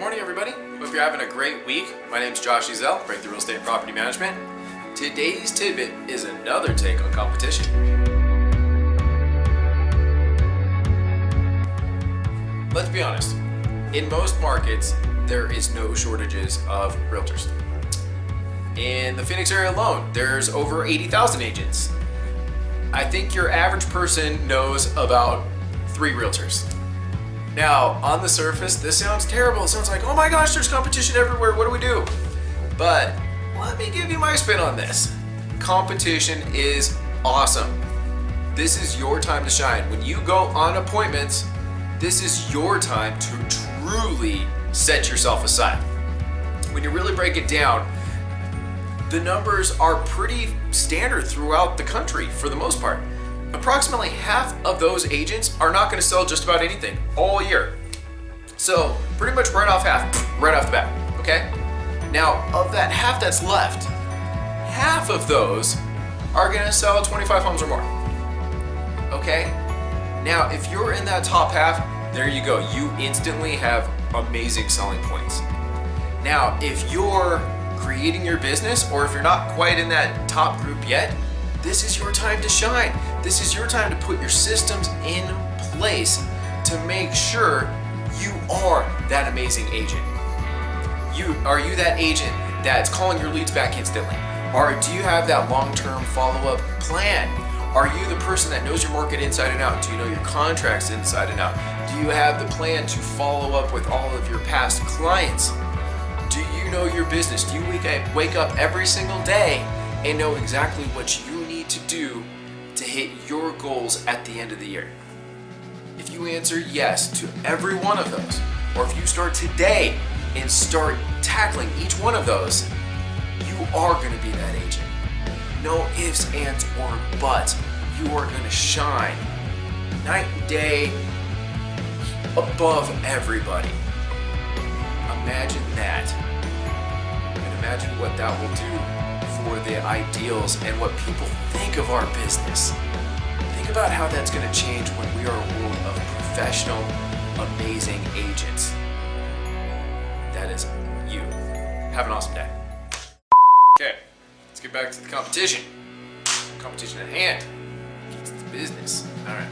Morning everybody, hope you're having a great week. My name is Josh Ezell, Breakthrough Real Estate and Property Management. Today's tidbit is another take on competition. Let's be honest, in most markets, there is no shortages of realtors. In the Phoenix area alone, there's over 80,000 agents. I think your average person knows about 3 realtors. Now, on the surface, this sounds terrible. It sounds like, oh my gosh, there's competition everywhere. What do we do? But let me give you my spin on this. Competition is awesome. This is your time to shine. When you go on appointments, this is your time to truly set yourself aside. When you really break it down, the numbers are pretty standard throughout the country for the most part. Approximately half of those agents are not going to sell just about anything all year. So pretty much right off the bat, okay? Now, of that half that's left, half of those are going to sell 25 homes or more, okay? Now, if you're in that top half, there you go. You instantly have amazing selling points. Now, if you're creating your business, or if you're not quite in that top group yet, this is your time to shine. This is your time to put your systems in place to make sure you are that amazing agent. Are you that agent that's calling your leads back instantly? Or do you have that long-term follow-up plan? Are you the person that knows your market inside and out? Do you know your contracts inside and out? Do you have the plan to follow up with all of your past clients? Do you know your business? Do you wake up every single day and know exactly what you need to do to hit your goals at the end of the year? If you answer yes to every one of those, or if you start today and start tackling each one of those, you are going to be that agent. No ifs, ands, or buts. You are going to shine night and day above everybody. Imagine that. And imagine what that will do for the ideals and what people think of our business. Think about how that's going to change when we are a world of professional, amazing agents. That is you. Have an awesome day. Okay, let's get back to the competition. Competition at hand. It's the business. All right.